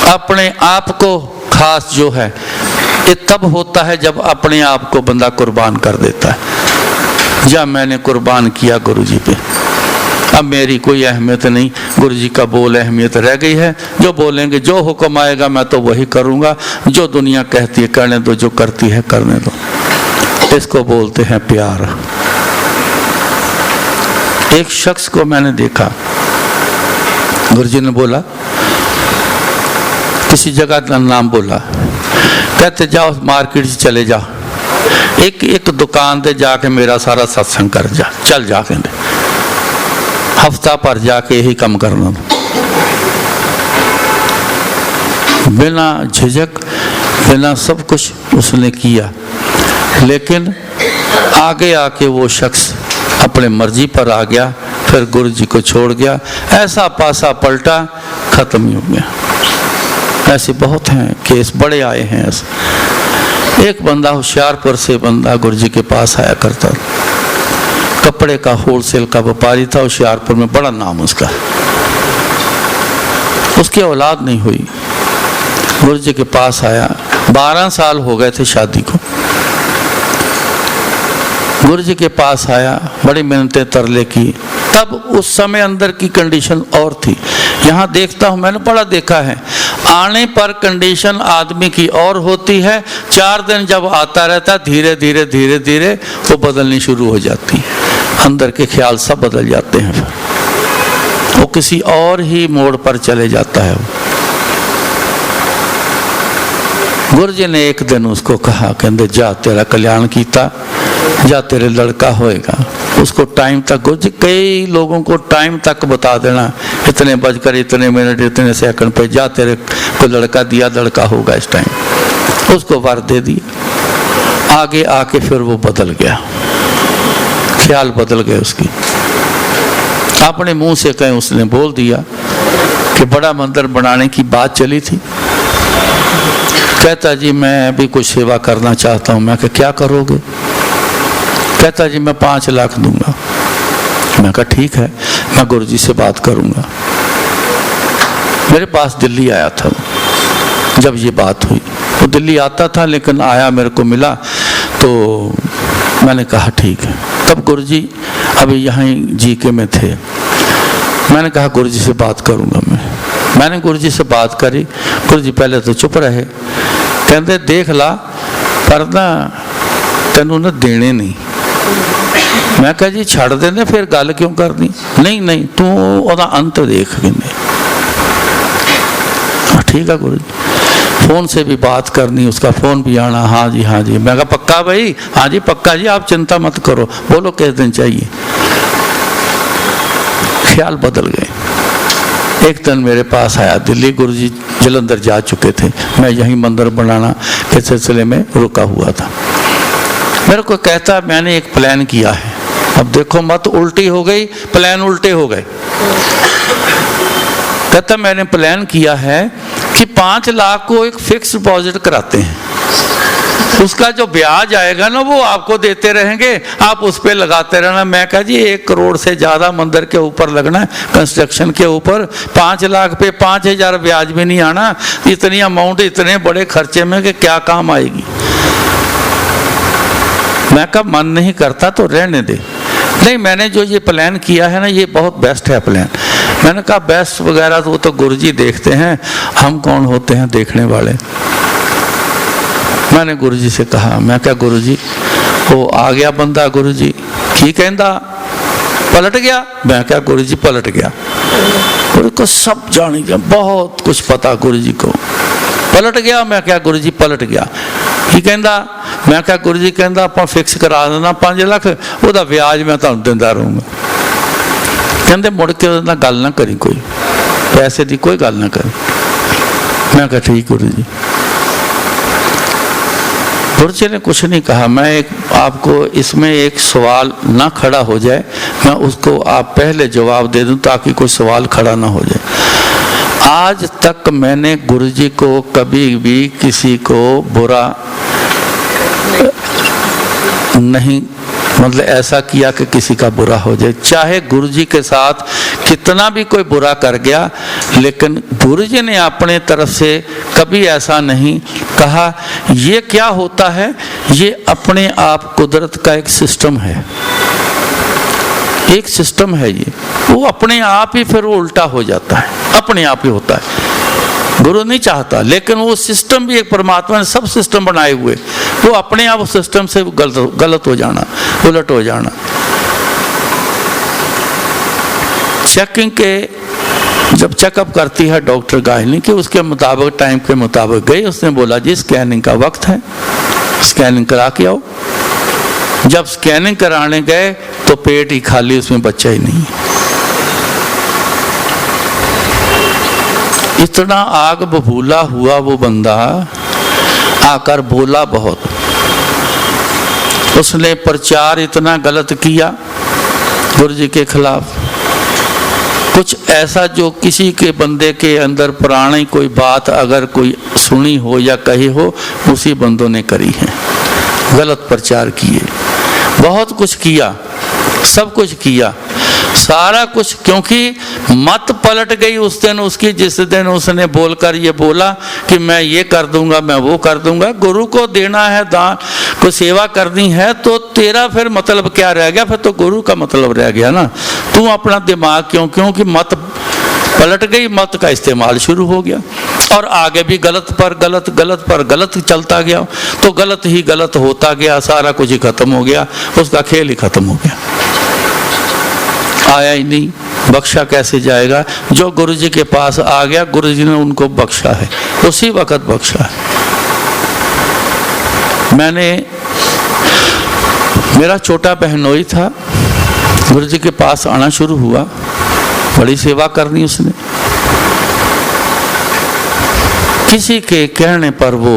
अपने आप को खास जो है ये तब होता है जब अपने आप को बंदा कुर्बान कर देता है। या मैंने कुर्बान किया गुरु जी पे, अब मेरी कोई अहमियत नहीं, गुरु जी का बोल अहमियत रह गई है। जो बोलेंगे, जो हुक्म आएगा मैं तो वही करूँगा, जो दुनिया कहती है करने दो, जो करती है करने दो। इसको बोलते हैं प्यार। एक शख्स को मैंने देखा, गुरु जी ने बोला, किसी जगह का नाम बोला, कहते जाओ मार्केट से चले जाओ, एक दुकान पे जाके मेरा सारा सत्संग कर जा, चल जा के हफ्ता पर जाके यही काम करना। बिना झिझक, बिना सब कुछ उसने किया, लेकिन आगे आके वो शख्स अपने मर्जी पर आ गया, फिर गुरु जी को छोड़ गया। ऐसा पासा पलटा, खत्म ही हो गया। ऐसे बहुत हैं केस, बड़े आए हैं ऐसे। एक बंदा होशियारपुर से बंदा गुरु जी के पास आया करता, कपड़े का होलसेल का व्यापारी था, होशियारपुर में बड़ा नाम उसका। उसकी औलाद नहीं हुई, गुरु जी के पास आया। 12 साल हो गए थे शादी को। गुरु जी के पास आया, बड़ी मेहनतें तरले की। तब उस समय अंदर की कंडीशन और थी। यहाँ देखता हूँ, मैंने बड़ा देखा है, आने पर कंडीशन आदमी की और होती है, 4 दिन जब आता रहता धीरे धीरे धीरे धीरे वो बदलनी शुरू हो जाती है। अंदर के ख्याल सब बदल जाते हैं, फिर वो किसी और ही मोड़ पर चले जाता है। गुरु जी ने एक दिन उसको कहा, कहते जा तेरा कल्याण कीता, जा तेरे लड़का होएगा। उसको टाइम तक, गुरु जी कई लोगों को टाइम तक बता देना, इतने बजकर इतने मिनट इतने सेकंड पे जा तेरे को लड़का दिया, लड़का होगा इस टाइम। उसको वर दे दिया। आगे आके फिर वो बदल गया, ख्याल बदल गए उसकी। अपने मुंह से कहीं उसने बोल दिया कि बड़ा मंदिर बनाने की बात चली थी। कहता जी मैं भी कुछ सेवा करना चाहता हूँ। मैं कहा क्या करोगे? कहता जी मैं 5 लाख दूंगा। मैं कहा ठीक है, मैं गुरु जी से बात करूंगा। मेरे पास दिल्ली आया था वो, जब ये बात हुई। वो दिल्ली आता था लेकिन आया, मेरे को मिला, तो मैंने कहा ठीक है। तब गुरु जी अभी यहाँ जीके में थे। मैंने कहा गुरु जी से बात करूंगा मैंने गुरु जी से बात करी। गुरु जी पहले तो चुप रहे, कहते देख ला पर ना तेनू ना देने नहीं। मैं कहा जी छड़ देने, फिर गल क्यों करनी? नहीं नहीं तू ओदा अंत देख। ठीक है गुरु जी। फोन से भी बात करनी, उसका फोन भी आना, हाँ जी हाँ जी। मैं कहा पक्का भाई? हाँ जी पक्का जी, आप चिंता मत करो, बोलो किस दिन चाहिए। ख्याल बदल गए। एक दिन मेरे पास आया दिल्ली, गुरु जी जलंधर जा चुके थे, मैं यहीं मंदिर बनाना के सिलसिले में रुका हुआ था। मेरे को कहता मैंने एक प्लान किया है। अब देखो मत उल्टी हो गई, प्लान उल्टे हो गए। कहता मैंने प्लान किया है कि 5 लाख को एक फिक्स डिपॉजिट कराते हैं, उसका जो ब्याज आएगा ना वो आपको देते रहेंगे, आप उस पर लगाते रहना। मैं कहा जी 1 करोड़ से ज़्यादा मंदिर के ऊपर लगना है, कंस्ट्रक्शन के ऊपर। 5 लाख पे 5000 ब्याज भी नहीं आना। इतनी अमाउंट इतने बड़े खर्चे में कि क्या काम आएगी। मैं कहा मन नहीं करता तो रहने दे। नहीं मैंने जो ये प्लान किया है ना ये बहुत बेस्ट है प्लान। मैंने कहा बेस्ट वगैरह वो तो गुरु जी देखते हैं, हम कौन होते हैं देखने वाले। मैंने गुरु जी से कहा, मैं क्या गुरु जी वो आ गया बंदा, गुरु जी की कहता पलट गया। मैं क्या गुरु जी पलट गया? गुरु को सब जान गया, बहुत कुछ पता गुरु जी को। पलट गया? मैं क्या गुरु जी पलट गया। की कहता? मैं क्या गुरु जी कहता आप फिक्स करा देना 5 लाख, वो ब्याज मैं तुहानू दिंदा रहूँगा। कहते मुड़ के उहदे नाल गल ना करी, कोई पैसे की कोई गल ना करी। मैं क्या ठीक गुरु जी। गुरु जी ने कुछ नहीं कहा। मैं आपको इसमें एक सवाल ना खड़ा हो जाए, मैं उसको आप पहले जवाब दे दूं ताकि कोई सवाल खड़ा ना हो जाए। आज तक मैंने गुरु जी को कभी भी किसी को बुरा नहीं, मतलब ऐसा किया कि किसी का बुरा हो जाए। चाहे गुरु जी के साथ कितना भी कोई बुरा कर गया, लेकिन गुरु जी ने अपने तरफ से कभी ऐसा नहीं कहा। ये क्या होता है, ये अपने आप कुदरत का एक सिस्टम है, एक सिस्टम है ये। वो अपने आप ही फिर वो उल्टा हो जाता है, अपने आप ही होता है। गुरु नहीं चाहता, लेकिन वो सिस्टम भी एक परमात्मा ने सब सिस्टम बनाए हुए, वो अपने आप सिस्टम से गलत हो जाना, उलट हो जाना। चेकिंग के जब चेकअप करती है डॉक्टर गायनी कि उसके मुताबिक टाइम के मुताबिक गई, उसने बोला जी स्कैनिंग का वक्त है, स्कैनिंग करा के आओ। जब स्कैनिंग कराने गए तो पेट ही खाली, उसमें बच्चा ही नहीं। इतना आग बबूला हुआ वो बंदा, आकर बोला बहुत। उसने प्रचार इतना गलत किया गुरु जी के खिलाफ, कुछ ऐसा जो किसी के बंदे के अंदर पुरानी कोई बात अगर कोई सुनी हो या कही हो, उसी बंदों ने करी है। गलत प्रचार किए, बहुत कुछ किया, सब कुछ किया, सारा कुछ, क्योंकि मत पलट गई उस दिन उसकी, जिस दिन उसने बोलकर ये बोला कि मैं ये कर दूंगा, मैं वो कर दूंगा। गुरु को देना है दान, को सेवा करनी है, तो तेरा फिर मतलब क्या रह गया? फिर तो गुरु का मतलब रह गया ना। तू अपना दिमाग क्योंकि मत पलट गई, मत का इस्तेमाल शुरू हो गया और आगे भी गलत पर गलत, गलत पर गलत चलता गया, तो गलत ही गलत होता गया, सारा कुछ ही खत्म हो गया, उसका खेल ही खत्म हो गया। आया ही नहीं, बख्शा कैसे जाएगा? जो गुरु जी के पास आ गया, गुरु जी ने उनको बख्शा है, उसी वक्त बख्शा है। मेरा छोटा बहनोई था, गुरु जी के पास आना शुरू हुआ, बड़ी सेवा करनी उसने। किसी के कहने पर वो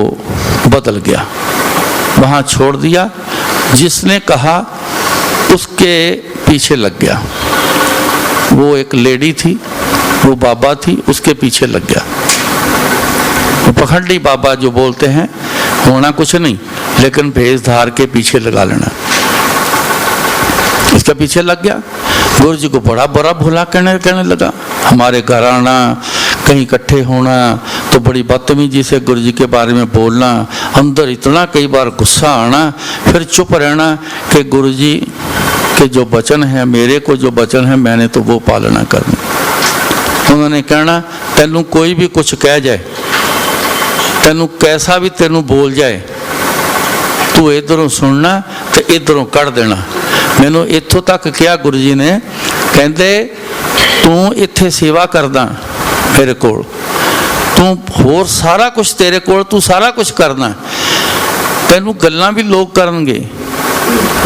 बदल गया, वहाँ छोड़ दिया, जिसने कहा उसके पीछे लग गया। वो एक लेडी थी, वो बाबा थी, उसके पीछे लग गया। वो पखंडी बाबा जो बोलते हैं, होना कुछ नहीं लेकिन भेष धार के पीछे लगा लेना, इसके पीछे लग गया। गुरु जी को बड़ा बुरा भला कहने लगा, हमारे घर आना, कहीं इकट्ठे होना तो बड़ी बदतमीजी से गुरु जी के बारे में बोलना, अंदर इतना कई बार गुस्सा आना, फिर चुप रहना कि गुरु जी के जो वचन है, मेरे को जो वचन है, मैंने तो वो पालना करनी। उन्होंने कहना, तेनू कोई भी कुछ कह जाए, तेनू कैसा भी तेनू बोल जाए, तू इधरों सुनना तो इधरों कढ़ देना। मैनू इत्थों तक किया गुरु जी ने, कहते तू इत्थे सेवा करदा मेरे कोल, तू होर सारा कुछ तेरे कोल, तू सारा कुछ करना, तेनू गल्लां भी लोग करनगे,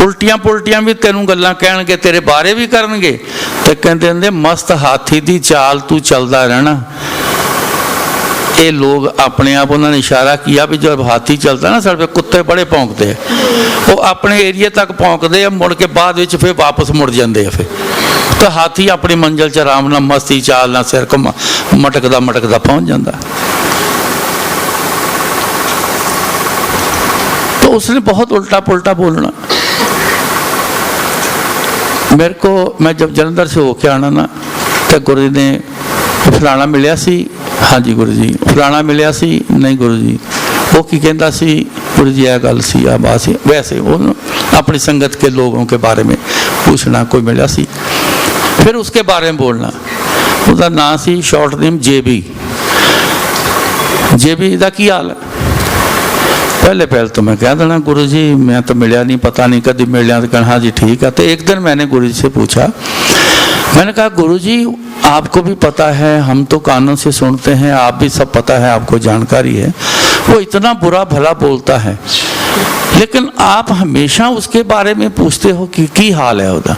उल्टियां पुल्टियां भी तेनू गल्लां कहणगे, तेरे बारे भी करनगे, ते कहंदे हुंदे मस्त हाथी दी चाल तू चलदा रहना। ये लोग अपने आप, उन्होंने इशारा किया भी जब हाथी चलता ना, साढ़े कुत्ते बड़े भौंकते हैं, वो अपने एरिए तक भौंकते हैं, मुड़ के बाद विच फिर वापस मुड़ जाते हैं। फिर तो हाथी अपनी मंजिल च आराम नाल मस्ती चाल ना सिर मटकदा मटकदा पहुँच जाता। तो उसने बहुत उल्टा पुल्टा बोलना। मेरे को, मैं जब जलंधर से होके आना ना, तो गुरु जी ने फलाना मिलिया सी, हाँ जी गुरु जी, फलाना मिलिया सी, नहीं गुरु जी, वो की कहता सी, गुरु जी यह गल सी, आ बात सी, वैसे वो अपनी संगत के लोगों के बारे में पूछना, कोई मिलिया सी, फिर उसके बारे में बोलना। उसका नाम सी शॉर्ट नेम जेबी। जेबी का की हाल है? पहले तो मैं कह देना, गुरु जी मैं तो मिलिया नहीं, पता नहीं कभी मिलिया, तो कहना हाँ जी ठीक है। तो एक दिन मैंने गुरु जी से पूछा, मैंने कहा गुरु जी आपको भी पता है, हम तो कानों से सुनते हैं, आप भी सब पता है, आपको जानकारी है, वो इतना बुरा भला बोलता है, लेकिन आप हमेशा उसके बारे में पूछते हो कि की हाल है उसका।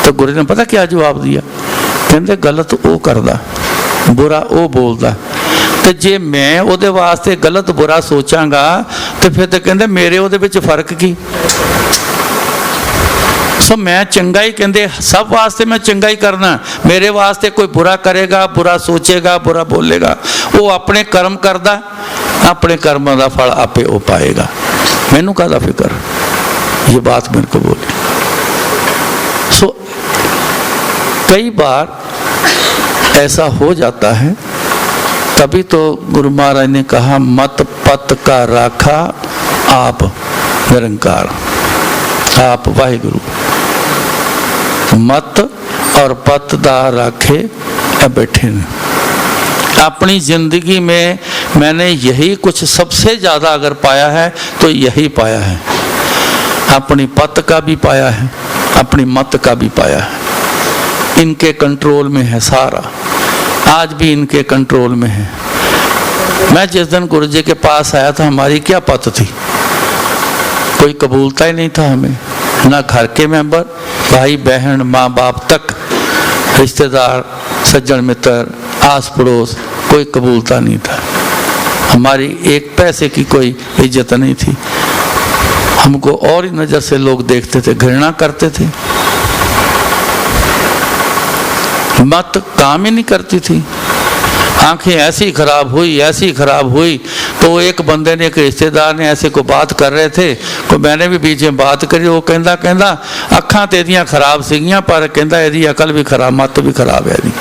तो गुरु ने पता क्या जवाब दिया? कहते गलत वो करदा, बुरा वो बोलदा, तो जे मैं ਉਹਦੇ वास्ते गलत बुरा सोचांगा तो फिर तो कहते मेरे ਉਹਦੇ ਵਿੱਚ फर्क की। सो मैं चंगा ही, कहते सब वास्ते मैं चंगा ही करना, मेरे वास्ते कोई बुरा करेगा, बुरा सोचेगा, बुरा बोलेगा, वो अपने कर्म करदा, अपने कर्मों का फल आपे वो पाएगा, मैनू काहदा फिक्र। ये बात मेरे को बोली। सो कई बार ऐसा हो जाता है, तभी तो गुरु महाराज ने कहा मत पत का राखा आप निरंकार, आप वाहिगुरु। मत और पत दा राखे बैठे ने। अपनी जिंदगी में मैंने यही कुछ सबसे ज़्यादा अगर पाया है तो यही पाया है, अपनी पत का भी पाया है, अपनी मत का भी पाया है। इनके कंट्रोल में है सारा, आज भी इनके कंट्रोल में है। मैं जिस दिन गुरु जी के पास आया था, हमारी क्या पत थी, कोई कबूलता ही नहीं था हमें, ना घर के मेंबर, भाई बहन, माँ बाप तक, रिश्तेदार, सज्जन मित्र, आस पड़ोस, कोई कबूलता नहीं था। हमारी एक पैसे की कोई इज्जत नहीं थी, हमको और ही नज़र से लोग देखते थे, घृणा करते थे। मत काम ही नहीं करती थी, आंखें ऐसी खराब हुई, ऐसी खराब हुई तो एक बंदे ने, एक रिश्तेदार ने ऐसे को बात कर रहे थे, को मैंने भी बीच में बात करी। वो कहता अखां तेरियां खराब सीगियां, पर कहता इहदी अकल भी खराब, मत भी खराब है इहदी,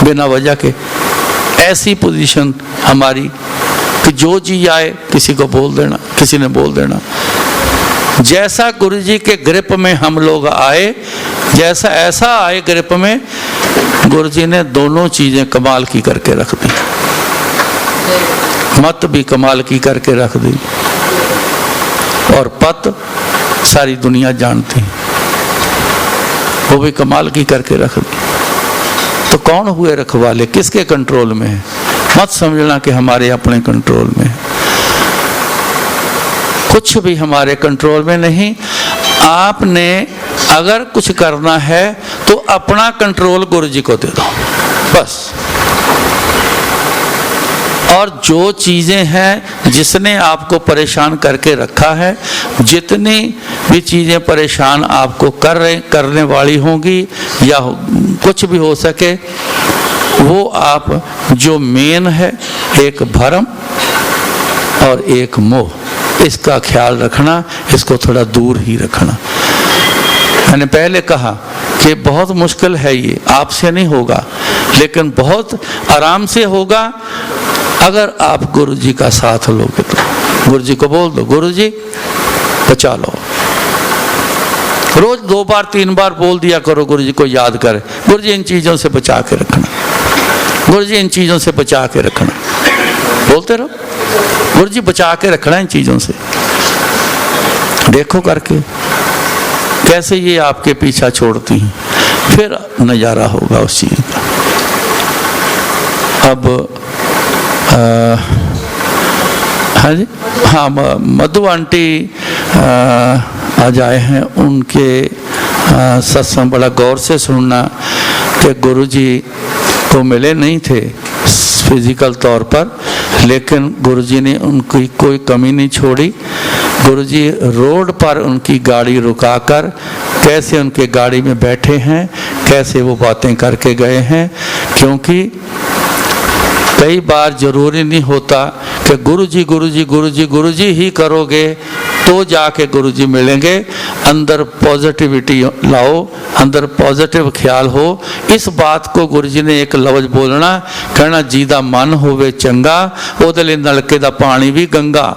बिना वजह के। ऐसी पोजीशन हमारी कि जो जी आए किसी को बोल देना, किसी ने बोल देना। जैसा गुरु जी के ग्रिप में हम लोग आए, जैसा ऐसा आए ग्रिप में, गुरु जी ने दोनों चीज़ें कमाल की करके रख दी। मत भी कमाल की करके रख दी और पत सारी दुनिया जानती, वो भी कमाल की करके रख दी। तो कौन हुए रखवाले, किसके कंट्रोल में है? मत समझना कि हमारे अपने कंट्रोल में है, कुछ भी हमारे कंट्रोल में नहीं। आपने अगर कुछ करना है तो अपना कंट्रोल गुरु जी को दे दो बस। और जो चीज़ें हैं जिसने आपको परेशान करके रखा है, जितनी भी चीज़ें परेशान आपको करने वाली होंगी या कुछ भी हो सके, वो आप जो मेन है, एक भरम और एक मोह, इसका ख्याल रखना, इसको थोड़ा दूर ही रखना। मैंने पहले कहा कि बहुत मुश्किल है ये, आपसे नहीं होगा, लेकिन बहुत आराम से होगा अगर आप गुरु जी का साथ लोगे तो। गुरु जी को बोल दो, गुरु जी बचा लो। रोज 2 बार 3 बार बोल दिया करो, गुरु जी को याद करे, गुरु जी इन चीज़ों से बचा के रखना, गुरु जी इन चीज़ों से बचा के रखना। बोलते रहो, गुरु जी बचा के रखना इन चीज़ों से। देखो करके कैसे ये आपके पीछा छोड़ती हैं, फिर नज़ारा होगा उस चीज़ का। अब हाँ जी, हाँ, मधु आंटी आज आए हैं, उनके सत्संग बड़ा गौर से सुनना कि गुरु जी को मिले नहीं थे फिजिकल तौर पर, लेकिन गुरु जी ने उनकी कोई कमी नहीं छोड़ी। गुरु जी रोड पर उनकी गाड़ी रुकाकर कैसे उनके गाड़ी में बैठे हैं, कैसे वो बातें करके गए हैं। क्योंकि कई बार जरूरी नहीं होता कि गुरु जी गुरु जी गुरु जी गुरु जी ही करोगे तो जाके गुरु जी मिलेंगे। अंदर पॉजिटिविटी लाओ, अंदर पॉजिटिव ख्याल हो। इस बात को गुरु जी ने एक लफ्ज़ बोलना, कहना जी दा मन होवे चंगा, ओदे लई नलके दा पानी भी गंगा।